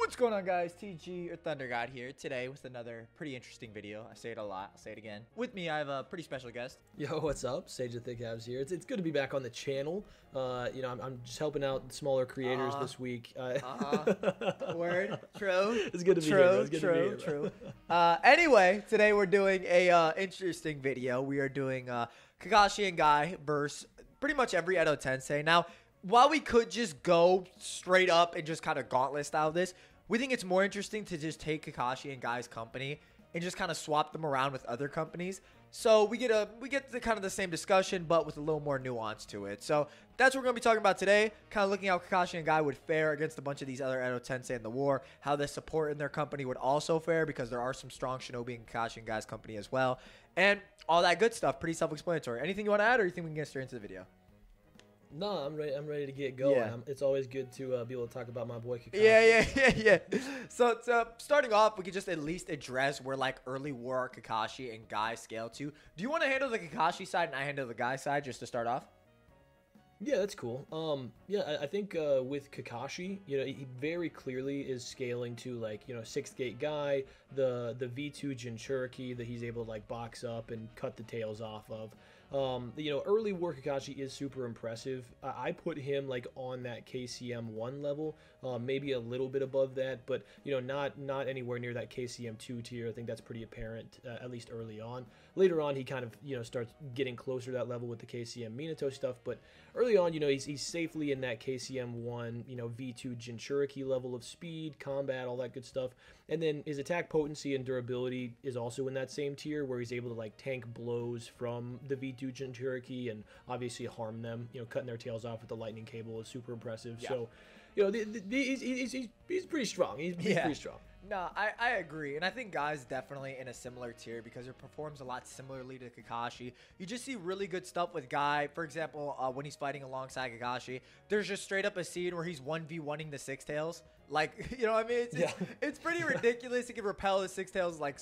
What's going on, guys? TG or Thunder God here today with another pretty interesting video. I say it a lot. I'll say it again. With me, I have a pretty special guest. Yo, what's up? Sage of Thick Abs here. It's good to be back on the channel. I'm just helping out smaller creators this week. Word. True. It's good to be here. True. Anyway, today we're doing a interesting video. We are doing Kakashi and Guy versus pretty much every Edo Tensei. Now, while we could just go straight up and just kind of gauntlet style this, we think it's more interesting to just take Kakashi and Guy's company and just kind of swap them around with other companies. So we get the kind of the same discussion, but with a little more nuance to it. So that's what we're going to be talking about today. Kind of looking how Kakashi and Guy would fare against a bunch of these other Edo Tensei in the war. How the support in their company would also fare, because there are some strong shinobi in Kakashi and Guy's company as well. And all that good stuff. Pretty self-explanatory. Anything you want to add, or you think we can get straight into the video? No, I'm ready to get going. Yeah. It's always good to be able to talk about my boy Kakashi. Yeah. So starting off, we could just at least address where like early war Kakashi and Guy scale to. Do you want to handle the Kakashi side and I handle the Guy side just to start off? Yeah, that's cool. I think with Kakashi, he very clearly is scaling to like, sixth gate Guy, the V2 Jinchuriki that he's able to like box up and cut the tails off of. Early war Kakashi is super impressive. I put him like on that KCM 1 level, maybe a little bit above that, but not anywhere near that KCM 2 tier. I think that's pretty apparent, at least early on. Later on, he kind of starts getting closer to that level with the KCM Minato stuff, but early on, he's safely in that KCM 1, V2 Jinchuriki level of speed, combat, all that good stuff. And then his attack potency and durability is also in that same tier, where he's able to like tank blows from the V2 Jinchuriki and obviously harm them. Cutting their tails off with the lightning cable is super impressive. Yeah. So, he's pretty strong. He's pretty strong. No, I agree. And I think Guy's definitely in a similar tier because it performs a lot similarly to Kakashi. You just see really good stuff with Guy. For example, when he's fighting alongside Kakashi, there's just straight up a scene where he's 1v1ing the Six Tails. Like, you know what I mean? It's pretty ridiculous. He can repel the Six Tails like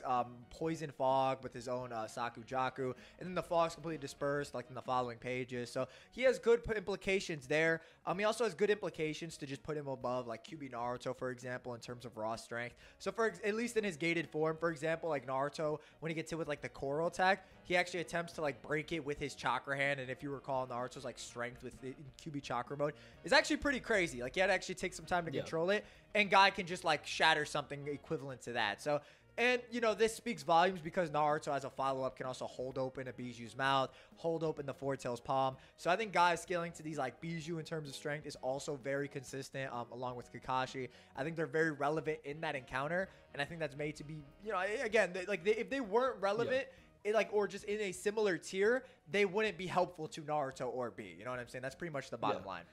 poison fog with his own Sakujaku. And then the fog's completely dispersed like in the following pages. So he has good implications there. He also has good implications to just put him above like QB Naruto, for example, in terms of raw strength. So at least in his gated form, for example, like Naruto, when he gets hit with like the Koro attack, he actually attempts to like break it with his chakra hand. And if you recall, Naruto's like strength with the QB chakra mode is actually pretty crazy. Like, he had to actually take some time to control it. And Guy can just like shatter something equivalent to that. So, and this speaks volumes because Naruto as a follow-up can also hold open a Bijuu's mouth, hold open the Four Tails palm. So I think Guy scaling to these like Bijuu in terms of strength is also very consistent along with Kakashi. I think they're very relevant in that encounter. And I think that's made to be, again, if they weren't relevant, or just in a similar tier, they wouldn't be helpful to Naruto or B. You know what I'm saying? That's pretty much the bottom line.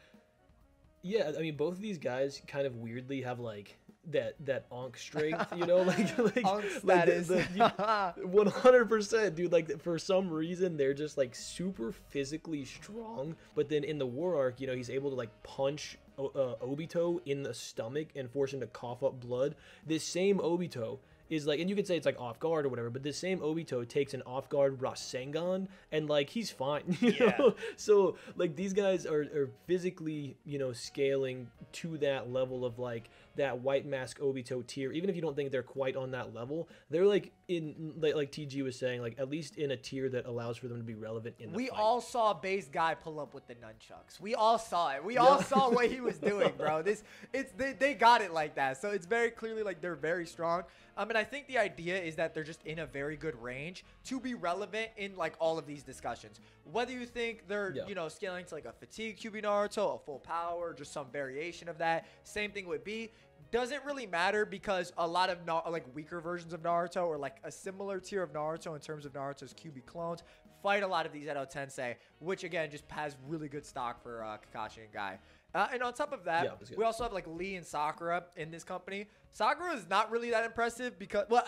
Yeah, I mean, both of these guys kind of weirdly have like that Ankh strength, like Ankh status. 100%, dude. Like, for some reason, they're just like super physically strong. But then in the war arc, he's able to like punch Obito in the stomach and force him to cough up blood. This same Obito is like, and you could say it's like off guard or whatever, but this same Obito takes an off guard Rasengan and like he's fine, you know? So like these guys are physically, scaling to that level of like that white mask Obito tier. Even if you don't think they're quite on that level, they're like in like TG was saying, like at least in a tier that allows for them to be relevant in the fight. All saw base Guy pull up with the nunchucks. We all saw it. We all saw what he was doing, bro. They got it like that. So it's very clearly like they're very strong. And I think the idea is that they're just in a very good range to be relevant in like all of these discussions. Whether you think they're, scaling to like a fatigue QB Naruto, a full power, just some variation of that. Same thing with B. Doesn't really matter because a lot of like weaker versions of Naruto or like a similar tier of Naruto in terms of Naruto's QB clones fight a lot of these Edo Tensei, which again just has really good stock for Kakashi and Guy. And on top of that, we also have like Lee and Sakura in this company. Sakura is not really that impressive because, well,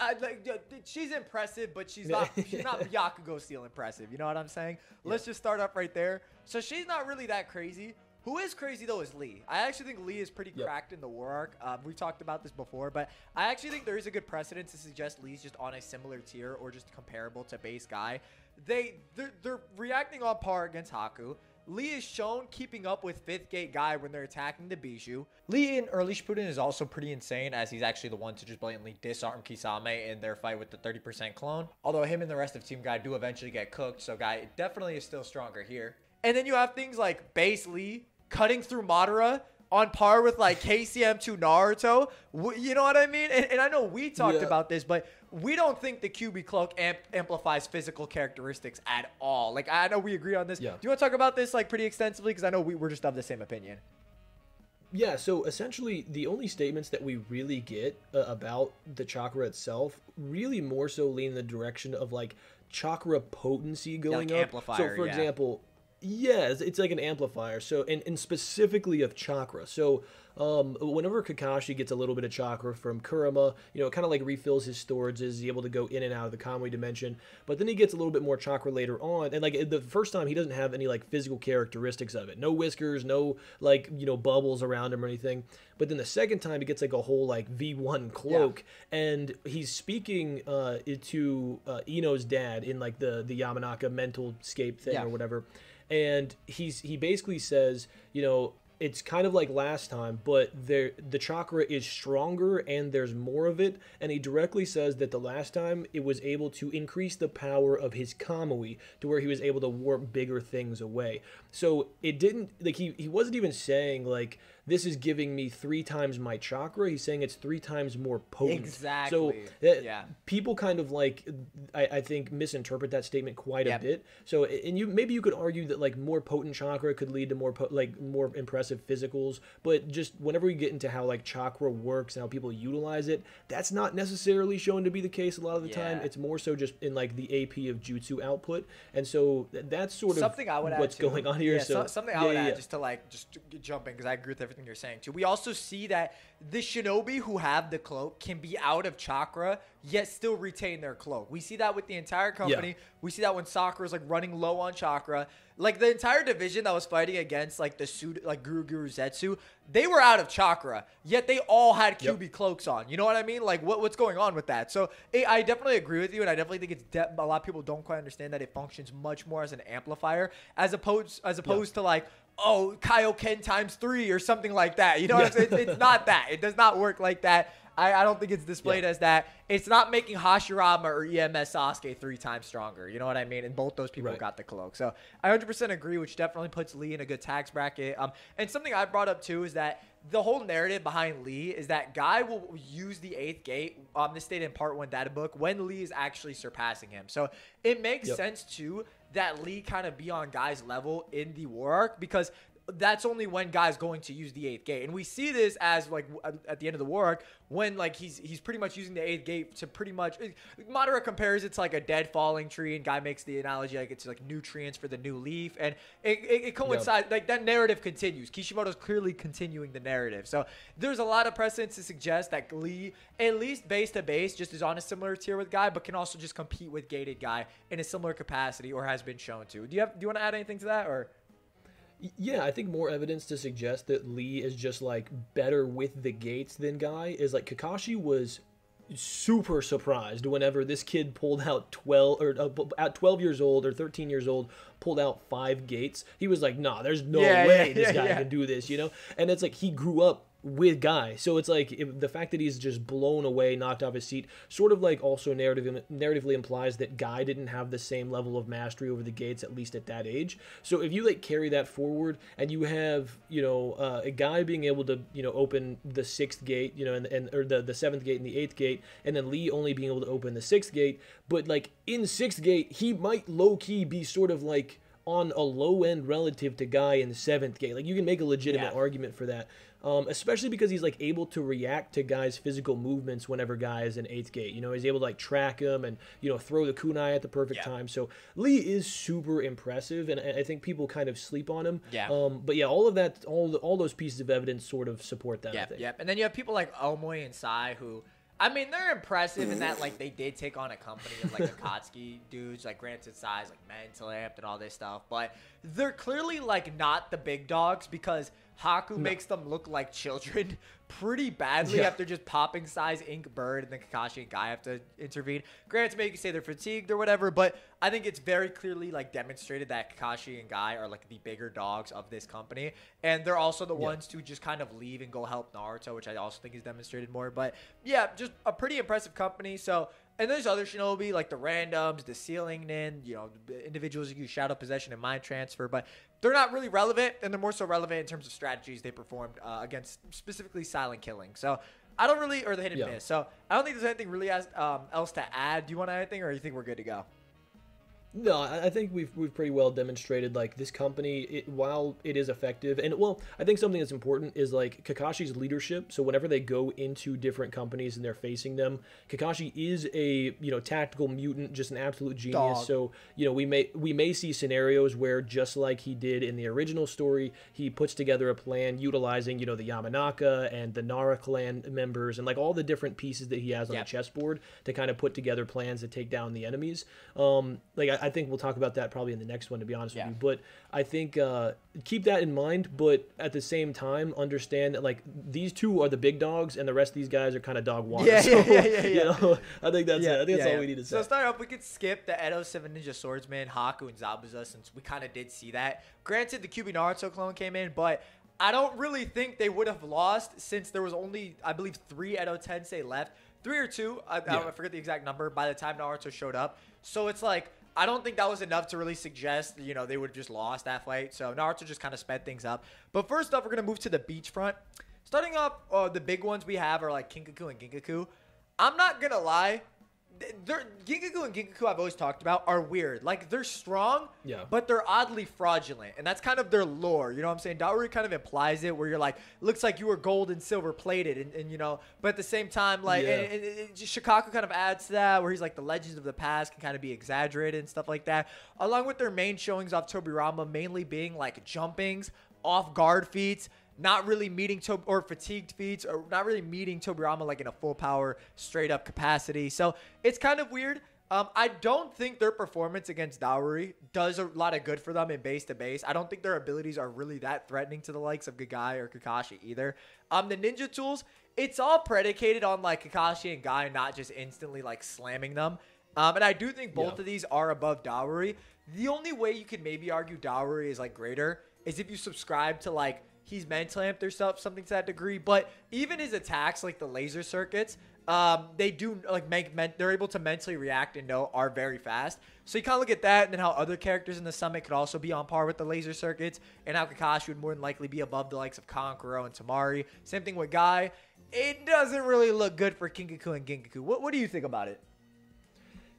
she's impressive, but she's not Byakugo steel impressive. You know what I'm saying? Let's just start up right there. So she's not really that crazy. Who is crazy, though, is Lee. I actually think Lee is pretty cracked in the war arc. We've talked about this before, but I actually think there is a good precedent to suggest Lee's just on a similar tier or just comparable to base Guy. They're reacting on par against Haku. Lee is shown keeping up with 5th gate guy when they're attacking the Bijou. Lee in early Shippuden is also pretty insane, as he's actually the one to just blatantly disarm Kisame in their fight with the 30% clone. Although him and the rest of Team Guy do eventually get cooked, so Guy definitely is still stronger here. And then you have things like base Lee cutting through Madara on par with like KCM2 Naruto. You know what I mean? And I know we talked about this, but we don't think the QB cloak amplifies physical characteristics at all. Like, I know we agree on this. Do you want to talk about this like pretty extensively? Because I know we're just of the same opinion. Yeah, so essentially the only statements that we really get about the chakra itself really more so lean in the direction of like chakra potency going up. Amplifier, so for example, yeah, it's like an amplifier. So, and specifically of chakra. So, whenever Kakashi gets a little bit of chakra from Kurama, you know, it kind of like refills his storages. He's able to go in and out of the Kamui dimension. But then he gets a little bit more chakra later on. And like the first time, he doesn't have any like physical characteristics of it. No whiskers, no like, you know, bubbles around him or anything. But then the second time, he gets like a whole like V1 cloak. And he's speaking to Ino's dad in like the Yamanaka mental scape thing or whatever. And he basically says, you know, it's kind of like last time, but the chakra is stronger and there's more of it. And he directly says that the last time it was able to increase the power of his Kamui to where he was able to warp bigger things away. So it didn't, like, he wasn't even saying like, this is giving me 3 times my chakra. He's saying it's 3 times more potent. Exactly. So people kind of like, I think, misinterpret that statement quite a bit. So, and maybe you could argue that like more potent chakra could lead to more more impressive physicals. But just whenever we get into how like chakra works and how people utilize it, that's not necessarily shown to be the case a lot of the time. It's more so just in like the AP of jutsu output. And so that's sort of something I would what's going on here. So something I would add just to jump in, because I agree with everything you're saying too. We also see that the shinobi who have the cloak can be out of chakra yet still retain their cloak. We see that with the entire company. We see that when Sakura is like running low on chakra. Like the entire division that was fighting against like the suit, like Guru Zetsu, they were out of chakra, yet they all had QB cloaks on. You know what I mean? Like what's going on with that? So I definitely agree with you, and I definitely think it's a lot of people don't quite understand that it functions much more as an amplifier as opposed to like, oh, Kaioken times 3 or something like that. You know what I'm saying? It's not that. It does not work like that. I don't think it's displayed as that. It's not making Hashirama or EMS Sasuke 3 times stronger. You know what I mean? And both those people got the cloak. So I 100% agree, which definitely puts Lee in a good tax bracket. And something I brought up too is that the whole narrative behind Lee is that Guy will use the 8th gate, this stated in part 1 data book, when Lee is actually surpassing him. So it makes sense too that Lee kind of be on Guy's level in the war arc, because that's only when Guy's going to use the 8th gate. And we see this as like at the end of the war arc when like he's pretty much using the 8th gate to pretty much, Madara compares it to like a dead falling tree, and Guy makes the analogy like it's like nutrients for the new leaf, and it coincides, like that narrative continues. Kishimoto's clearly continuing the narrative. So there's a lot of precedence to suggest that Lee, at least base to base, just is on a similar tier with Guy, but can also just compete with gated Guy in a similar capacity, or has been shown to. Do you want to add anything to that, or? Yeah, I think more evidence to suggest that Lee is just like better with the gates than Guy is like Kakashi was super surprised whenever this kid pulled out 12 or at 12 years old or 13 years old pulled out 5 gates. He was like, nah, there's no way this guy can do this, you know? And it's like he grew up with Guy. So it's like the fact that he's just blown away, knocked off his seat, sort of like also narratively implies that Guy didn't have the same level of mastery over the gates, at least at that age. So if you like carry that forward and you have, you know, a Guy being able to, you know, open the 6th gate, you know, or the 7th gate and the 8th gate, and then Lee only being able to open the 6th gate, but like in 6th gate, he might low-key be sort of like on a low end relative to Guy in the 7th gate. Like you can make a legitimate argument for that. Especially because he's like able to react to Guy's physical movements whenever Guy is in 8th gate. You know, he's able to like track him and, you know, throw the kunai at the perfect time. So Lee is super impressive, and I think people kind of sleep on him. But yeah, all of that, all those pieces of evidence sort of support that. I think. And then you have people like Omoy and Sai who, I mean, they're impressive in that like they did take on a company of like Akatsuki dudes, like granted size, like Mental Amp and all this stuff, but they're clearly like not the big dogs, because Haku makes them look like children pretty badly after just popping size Ink Bird, and then Kakashi and Guy have to intervene. Granted, maybe you say they're fatigued or whatever, but I think it's very clearly like demonstrated that Kakashi and Guy are like the bigger dogs of this company, and they're also the ones to just kind of leave and go help Naruto, which I also think is demonstrated more. But yeah, just a pretty impressive company. So. And there's other shinobi like the randoms, the ceiling nin, you know, individuals who use shadow possession and mind transfer, but they're not really relevant, and they're more so relevant in terms of strategies they performed against specifically silent killing. So I don't really, or the hidden miss. So I don't think there's anything really else to add. Do you want to add anything, or you think we're good to go? No, I think we've pretty well demonstrated like this company, while it is effective, and well, I think something that's important is like Kakashi's leadership. So whenever they go into different companies and they're facing them, Kakashi is a tactical mutant, just an absolute genius. Dog. So we may see scenarios where, just like he did in the original story, he puts together a plan utilizing the Yamanaka and the Nara clan members and like all the different pieces that he has on the chessboard to kind of put together plans to take down the enemies. I think we'll talk about that probably in the next one, to be honest with you. But I think keep that in mind, but at the same time, understand that like these two are the big dogs, and the rest of these guys are kind of dog water. Yeah. I think that's it. I think that's all we need to say. So start off, we could skip the Edo 7 Ninja Swordsman, Haku, and Zabuza, since we kind of did see that. Granted, the QB Naruto clone came in, but I don't really think they would have lost, since there was only, I believe, 3 Edo Tensei left. 3 or 2, I forget the exact number, by the time Naruto showed up. So it's like, I don't think that was enough to really suggest, they would have just lost that fight. So Naruto just kind of sped things up. But first up, we're going to move to the beachfront. Starting off, the big ones we have are like Kinkaku and Ginkaku. I'm not going to lie. Ginkaku and Ginkaku, I've always talked about, are weird. Like, they're strong, but they're oddly fraudulent. And that's kind of their lore. You know what I'm saying? Dauri kind of implies it, where you're like, looks like you were gold and silver plated. And but at the same time, like, Shikaku kind of adds to that, where he's like, the legends of the past can kind of be exaggerated and stuff like that. Along with their main showings off Tobirama, mainly being like jumpings, off guard feats, not really meeting or fatigued feats, or not really meeting Tobirama like in a full power straight up capacity. So it's kind of weird. I don't think their performance against Dauri does a lot of good for them in base to base. I don't think their abilities are really that threatening to the likes of Gagai or Kakashi either. The ninja tools, it's all predicated on like Kakashi and Guy not just instantly like slamming them. And I do think both of these are above Dauri. The only way you could maybe argue Dauri is like greater is if you subscribe to like he's mental amped or something to that degree. But even his attacks, like the laser circuits, they do like they're able to mentally react and are very fast. So you kind of look at that, and then how other characters in the summit could also be on par with the laser circuits, and how Kakashi would more than likely be above the likes of Kankuro and Tamari. Same thing with Guy. It doesn't really look good for Kinkaku and Ginkaku. What do you think about it?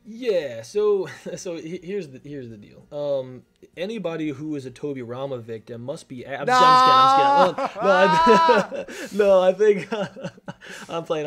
Yeah, so here's the deal. Anybody who is a Tobirama victim must be. I'm just kidding. No, I think I'm playing.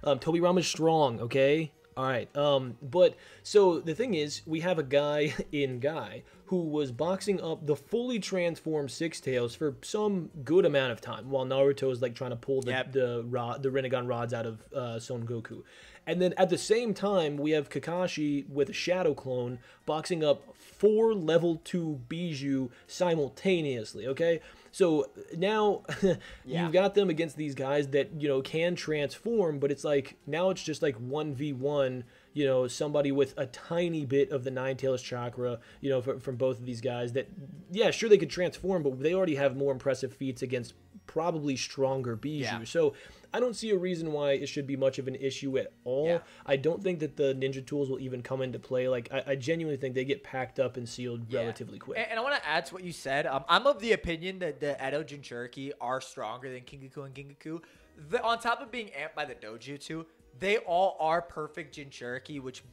Tobirama's strong, okay? All right. But so the thing is, we have a guy in Guy who was boxing up the fully transformed Six Tails for some good amount of time, while Naruto is like trying to pull the Rinnegan rods out of Son Goku. And then at the same time, we have Kakashi with a Shadow Clone boxing up 4 level 2 Bijou simultaneously, okay? So now you've got them against these guys that, can transform, but it's like, now it's just like 1v1, somebody with a tiny bit of the Nine Tails chakra, from both of these guys that, sure, they could transform, but they already have more impressive feats against probably stronger Bijou. Yeah. So I don't see a reason why it should be much of an issue at all. Yeah. I don't think that the ninja tools will even come into play. Like, I genuinely think they get packed up and sealed relatively quick. And I want to add to what you said. I'm of the opinion that the Edo Jinchuriki are stronger than Kinkaku and Ginkaku. On top of being amped by the Dojutsu, they all are perfect Jinchuriki, which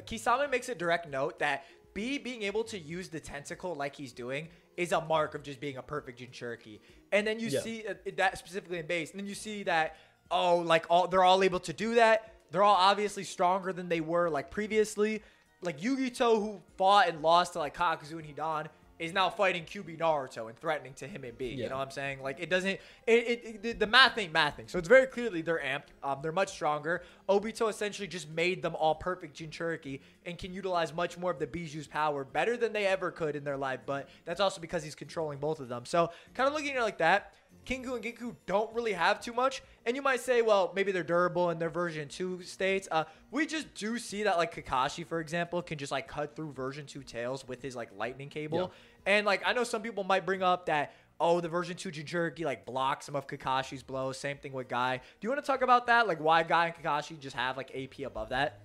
Kisame makes a direct note that being able to use the tentacle like he's doing is a mark of just being a perfect Jinchuriki. And then you see that specifically in base. And then you see that, they're all able to do that. They're all obviously stronger than they were like previously. Like Yugito, who fought and lost to like Kakuzu and Hidan, is now fighting QB Naruto and threatening to him and B. Yeah. You know what I'm saying? Like, it doesn't the math ain't mathing. So it's very clearly they're amped. They're much stronger. Obito essentially just made them all perfect Jinchuriki and can utilize much more of the Bijuu's power better than they ever could in their life. But that's also because he's controlling both of them. So kind of looking at it like that, Kingu and Giku don't really have too much. And you might say, well, maybe they're durable in their version 2 states. We just do see that, like, Kakashi, for example, can just, like, cut through version 2 tails with his, like, lightning cable. Yeah. And, like, I know some people might bring up that, oh, the version 2 Jinchuriki, like, blocks some of Kakashi's blows. Same thing with Guy. Do you want to talk about that? Like, why Guy and Kakashi just have, like, AP above that?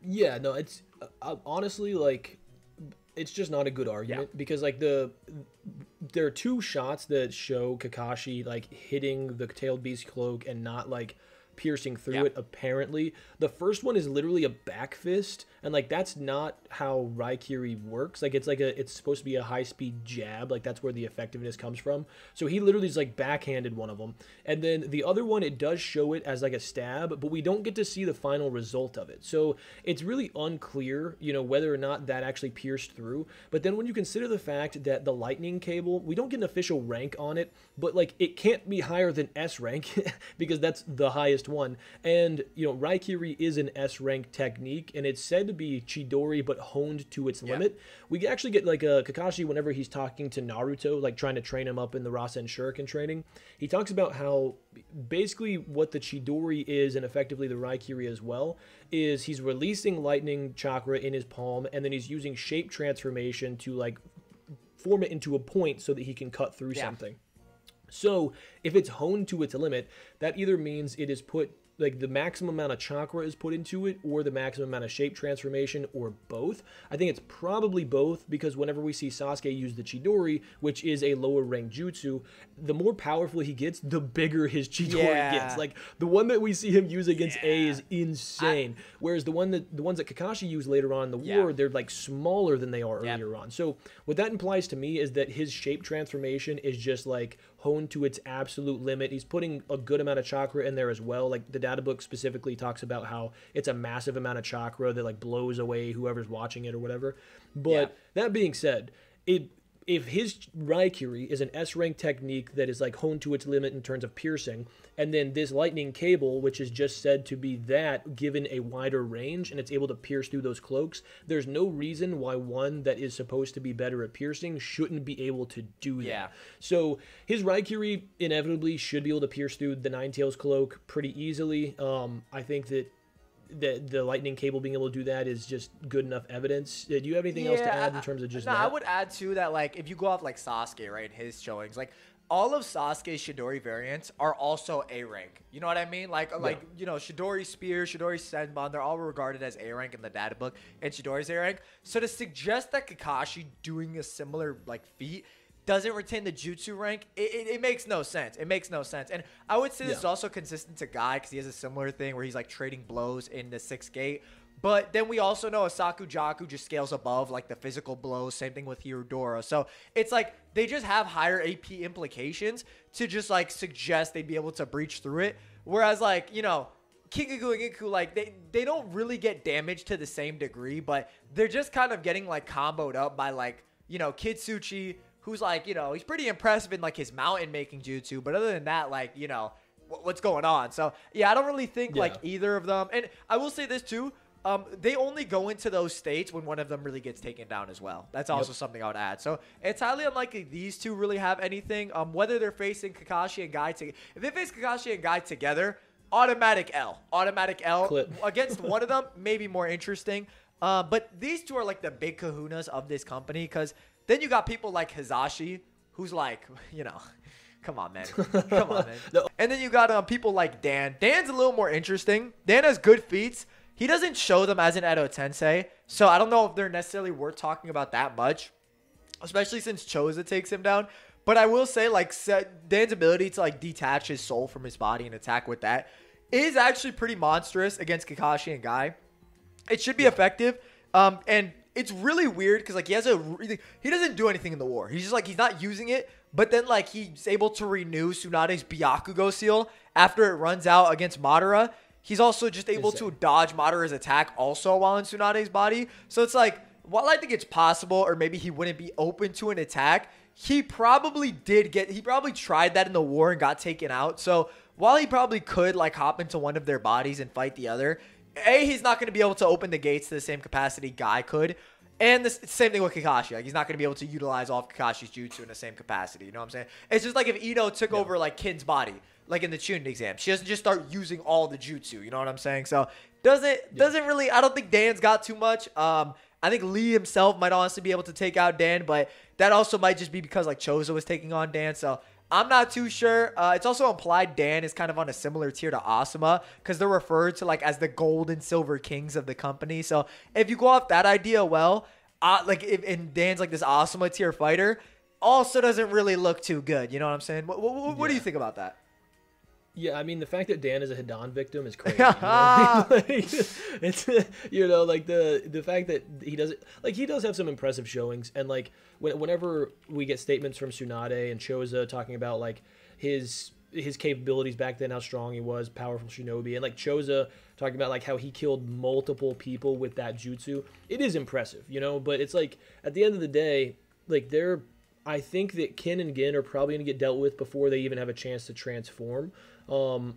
Yeah, no, it's honestly, like, it's just not a good argument because, like, there are 2 shots that show Kakashi, like, hitting the tailed beast cloak and not, like, piercing through it, apparently. The first one is literally a back fist, and, like, that's not how Raikiri works. Like, it's supposed to be a high-speed jab. Like, that's where the effectiveness comes from. So he literally is, like, backhanded one of them. And then the other one, it does show it as, like, a stab, but we don't get to see the final result of it. So it's really unclear, you know, whether or not that actually pierced through. But then when you consider the fact that the lightning cable, we don't get an official rank on it, but, like, it can't be higher than S rank because that's the highest one. And, you know, Raikiri is an S rank technique, and it's said to be Chidori but honed to its limit. We actually get, like, a Kakashi whenever he's talking to Naruto, like, trying to train him up in the Rasen Shuriken training. He talks about how basically what the Chidori is, and effectively the Raikiri as well, is he's releasing lightning chakra in his palm, and then he's using shape transformation to, like, form it into a point so that he can cut through something. So if it's honed to its limit, that either means it is put, like, the maximum amount of chakra is put into it, or the maximum amount of shape transformation, or both. I think it's probably both, because whenever we see Sasuke use the Chidori, which is a lower rank jutsu, the more powerful he gets, the bigger his Chidori gets. Like, the one that we see him use against A is insane, whereas the ones that Kakashi used later on in the war, they're, like, smaller than they are earlier on. So what that implies to me is that his shape transformation is just, like, honed to its absolute limit. He's putting a good amount of chakra in there as well. Like, the data book specifically talks about how it's a massive amount of chakra that, like, blows away whoever's watching it or whatever. But that being said, if his Raikiri is an S-rank technique that is, like, honed to its limit in terms of piercing, and then this lightning cable, which is just said to be that given a wider range and it's able to pierce through those cloaks, there's no reason why one that is supposed to be better at piercing shouldn't be able to do that. So his Raikiri inevitably should be able to pierce through the Ninetales cloak pretty easily. I think that the lightning cable being able to do that is just good enough evidence. Do you have anything else to add in terms of just that? I would add too that, like, if you go off, like, Sasuke, right, his showings, like, all of Sasuke's Chidori variants are also A rank. You know what I mean? Like, you know, Chidori Spear, Chidori Senbon, they're all regarded as A rank in the data book, and Chidori's A rank. So to suggest that Kakashi doing a similar, like, feat doesn't retain the jutsu rank, it makes no sense. It makes no sense. And I would say this is also consistent to Guy, because he has a similar thing where he's, like, trading blows in the 6th gate. But then we also know Asaku Jaku just scales above, like, the physical blows. Same thing with Hirudora. So it's like they just have higher AP implications to just, like, suggest they'd be able to breach through it. Whereas, like, you know, Kingu and Giku, like, they don't really get damaged to the same degree, but they're just kind of getting, like, comboed up by, like, you know, Kitsuchi, who's, like, you know, he's pretty impressive in, like, his mountain making jutsu. But other than that, like, you know, what's going on? So, yeah, I don't really think, like, either of them. And I will say this, too. They only go into those states when one of them really gets taken down as well. That's also something I would add. So it's highly unlikely these two really have anything. Whether they're facing Kakashi and Guy together. If they face Kakashi and Guy together, automatic L. Automatic L. Clip. Against one of them, maybe more interesting. But these two are, like, the big kahunas of this company, because then you got people like Hizashi, who's, like, you know, come on, man. Come on, man. No. And then you got people like Dan. Dan's a little more interesting. Dan has good feats. He doesn't show them as an Edo Tensei, so I don't know if they're necessarily worth talking about that much, especially since Choza takes him down. But I will say, like, Dan's ability to, like, detach his soul from his body and attack with that is actually pretty monstrous against Kakashi and Guy. It should be effective, and it's really weird because, like, he doesn't do anything in the war. He's just, like, he's not using it, but then, like, he's able to renew Tsunade's Byakugo seal after it runs out against Madara. He's also just able to dodge Madara's attack also while in Tsunade's body. So it's like, while I think it's possible, or maybe he wouldn't be open to an attack, he probably tried that in the war and got taken out. So while he probably could like hop into one of their bodies and fight the other, he's not going to be able to open the gates to the same capacity Guy could. And the same thing with Kakashi. Like, he's not going to be able to utilize all of Kakashi's jutsu in the same capacity. You know what I'm saying? It's just like if Ino took over, like, Kin's body, like in the Chunin exam. She doesn't just start using all the jutsu. You know what I'm saying? So, doesn't really – I don't think Dan's got too much. I think Lee himself might honestly be able to take out Dan, but that also might just be because, like, Chozo was taking on Dan. So, I'm not too sure. It's also implied Dan is kind of on a similar tier to Asuma because they're referred to like as the gold and silver kings of the company. So if you go off that idea, like if Dan's like this Asuma tier fighter, also doesn't really look too good. You know what I'm saying? What do you think about that? Yeah, I mean, the fact that Dan is a Hidan victim is crazy. You know? Like, it's, you know, like the fact that he does have some impressive showings, and like whenever we get statements from Tsunade and Choza talking about like his capabilities back then, how strong he was, powerful shinobi, and like Choza talking about like how he killed multiple people with that jutsu, it is impressive, you know. But it's like at the end of the day, like I think that Kin and Gin are probably going to get dealt with before they even have a chance to transform.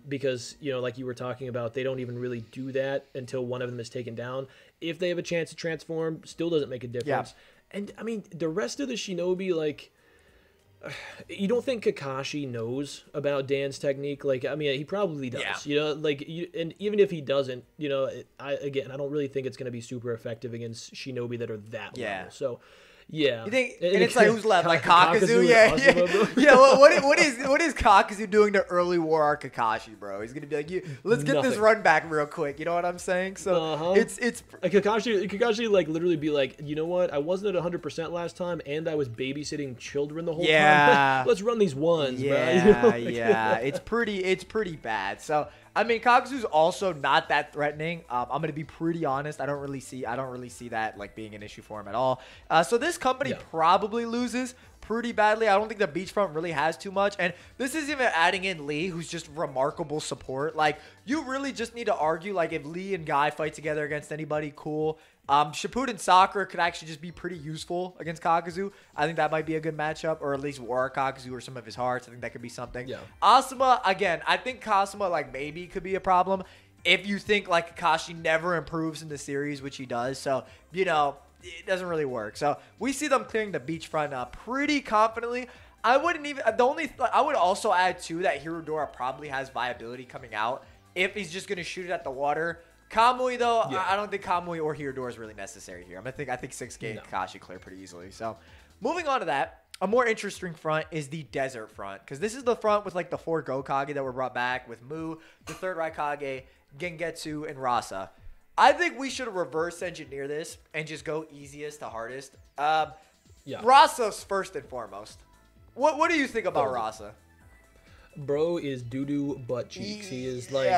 Because, you know, like you were talking about, they don't even really do that until one of them is taken down. If they have a chance to transform, still doesn't make a difference. Yeah. And, I mean, the rest of the shinobi, like, you don't think Kakashi knows about Dan's technique? Like, I mean, he probably does. Yeah. You know, like, and even if he doesn't, you know, I don't really think it's going to be super effective against shinobi that are that level. So, yeah. You think, and it's like who's left? Like Kakuzu? Yeah. Yeah. What is Kakuzu doing to early war arc Kakashi, bro? He's gonna be like, let's get this run back real quick. You know what I'm saying? So it's Kakashi like literally be like, you know what? I wasn't at 100% last time, and I was babysitting children the whole time. Let's run these ones, bro. You know, like, yeah. It's pretty bad. So. I mean, Kakuzu's also not that threatening. I'm gonna be pretty honest. I don't really see that like being an issue for him at all. So this company probably loses pretty badly. I don't think the beachfront really has too much. And this is even adding in Lee, who's just remarkable support. Like, you really just need to argue, like, if Lee and Guy fight together against anybody, cool. Shippuden Sakura could actually just be pretty useful against Kakuzu. I think that might be a good matchup, or at least War Kakuzu or some of his hearts. I think that could be something. Yeah. Asuma, again, I think Kasuma, like, maybe could be a problem if you think, like, Kakashi never improves in the series, which he does. So, you know, it doesn't really work. So we see them clearing the beachfront pretty confidently. I would also add too that Hirodora probably has viability coming out if he's just gonna shoot it at the water. Kamui though, I don't think Kamui or Hirodora is really necessary here. I think 6K and Kakashi clear pretty easily. So moving on to that, a more interesting front is the desert front, because this is the front with like the 4 Gokage that were brought back with Mu, the 3rd Raikage, Gengetsu, and Rasa. I think we should reverse engineer this and just go easiest to hardest. Rasa's first and foremost. What do you think about Rasa? Bro is doo-doo butt cheeks. He is like,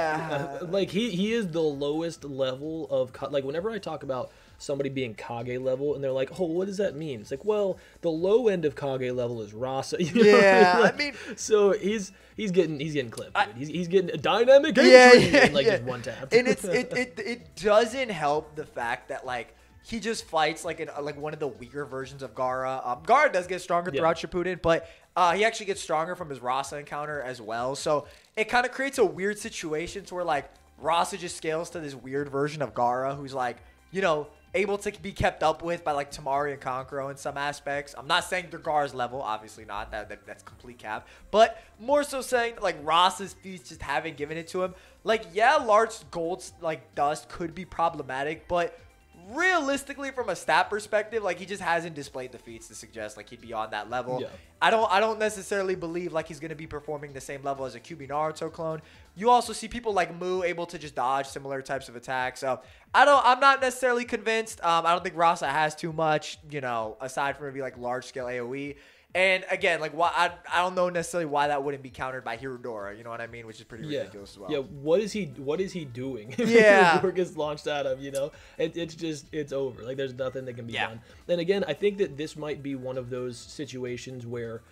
like he is the lowest level of, like, whenever I talk about somebody being Kage level and they're like, oh, what does that mean? It's like, well, the low end of Kage level is Rasa. You know? I mean, so he's getting clipped. He's getting a dynamic entry and like just one tap. And it doesn't help the fact that like he just fights like one of the weaker versions of Gaara. Gaara does get stronger throughout Shippuden, but he actually gets stronger from his Rasa encounter as well. So it kind of creates a weird situation to where like Rasa just scales to this weird version of Gaara who's like, you know, able to be kept up with by like Tamari and Kankuro in some aspects. I'm not saying they're Gaara's level, obviously not. That's complete cap. But more so saying like Rasa's feats just haven't given it to him. Like, yeah, large gold like dust could be problematic, but realistically from a stat perspective, like he just hasn't displayed the feats to suggest like he'd be on that level. I don't necessarily believe like he's going to be performing the same level as a QB Naruto clone. You also see people like Mu able to just dodge similar types of attacks. So I'm not necessarily convinced. I don't think Rasa has too much, you know, aside from maybe like large scale AoE. And again, like I don't know necessarily why that wouldn't be countered by Hirodora, you know what I mean? Which is pretty ridiculous as well. Yeah, what is he doing? Yeah. Hirodora gets launched out of, you know? It's over. Like there's nothing that can be done. And again, I think that this might be one of those situations where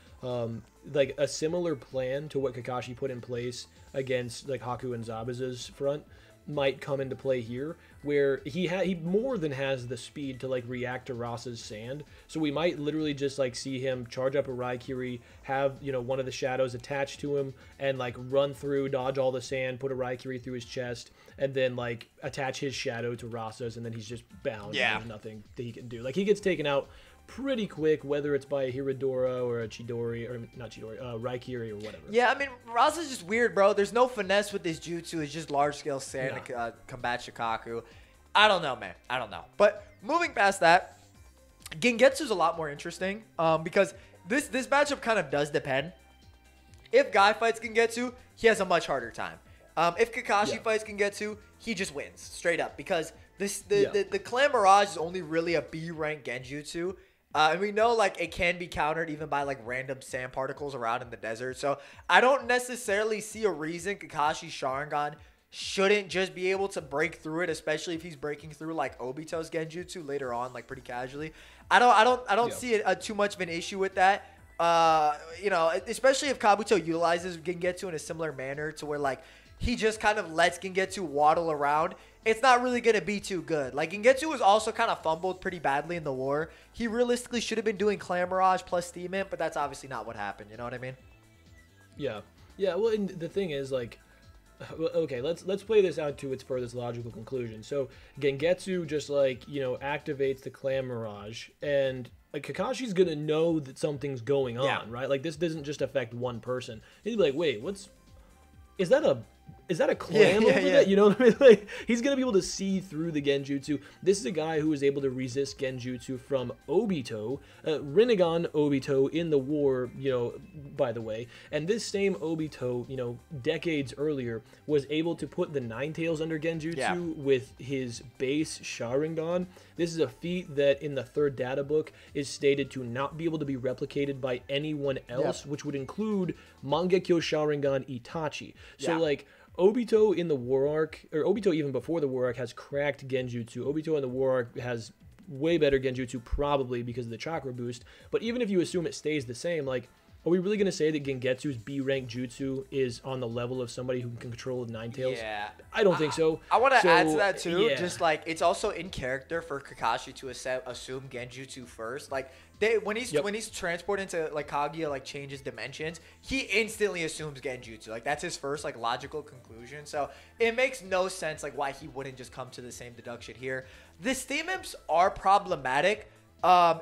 like a similar plan to what Kakashi put in place against like Haku and Zabuza's front might come into play here, where he more than has the speed to like react to Rasa's sand. So we might literally just like see him charge up a Raikiri, have, you know, one of the shadows attached to him, and like run through, dodge all the sand, put a Raikiri through his chest, and then like attach his shadow to Rasa's, and then he's just bound. Yeah. And there's nothing that he can do. Like he gets taken out pretty quick, whether it's by a Hiradora or a Chidori, or not Chidori, Raikiri or whatever. Yeah, I mean, Rasa's just weird, bro. There's no finesse with this jutsu. It's just large-scale sand to combat Shikaku. I don't know, man. I don't know. But moving past that, Gengetsu's a lot more interesting because this matchup kind of does depend. If Guy fights Gengetsu, he has a much harder time. If Kakashi fights Gengetsu, he just wins straight up because the Clan Mirage is only really a B rank Genjutsu. And we know, like, it can be countered even by, like, random sand particles around in the desert. So, I don't necessarily see a reason Kakashi Sharingan shouldn't just be able to break through it, especially if he's breaking through, like, Obito's Genjutsu later on, like, pretty casually. I don't see too much of an issue with that. You know, especially if Kabuto utilizes Gengetsu in a similar manner to where, like, he just kind of lets Gengetsu waddle around. It's not really going to be too good. Like, Gengetsu was also kind of fumbled pretty badly in the war. He realistically should have been doing Clan Mirage plus Steam Imp, but that's obviously not what happened. You know what I mean? Yeah. Yeah, well, and the thing is, like, okay, let's play this out to its furthest logical conclusion. So, Gengetsu just, like, you know, activates the Clan Mirage, and like, Kakashi's going to know that something's going on, right? Like, this doesn't just affect one person. He'd be like, wait, is that a clam over that? You know what I mean? Like, he's going to be able to see through the Genjutsu. This is a guy who was able to resist Genjutsu from Obito, Rinnegan Obito in the war, you know, by the way. And this same Obito, you know, decades earlier, was able to put the Nine Tails under Genjutsu with his base Sharingan. This is a feat that in the third data book is stated to not be able to be replicated by anyone else, which would include Mangekyo Sharingan Itachi. So, like, Obito in the War Arc, or Obito even before the War Arc, has cracked Genjutsu. Obito in the War Arc has way better Genjutsu, probably because of the chakra boost. But even if you assume it stays the same, like, are we really going to say that Gengetsu's B-rank jutsu is on the level of somebody who can control Nine Tails? Yeah. I don't think so. I want to add to that, too. Yeah. Just, like, it's also in character for Kakashi to assume Genjutsu first. Like, when he's transported into, like, Kaguya, like, changes dimensions, he instantly assumes Genjutsu. Like, that's his first, like, logical conclusion. So, it makes no sense, like, why he wouldn't just come to the same deduction here. The Steam Imps are problematic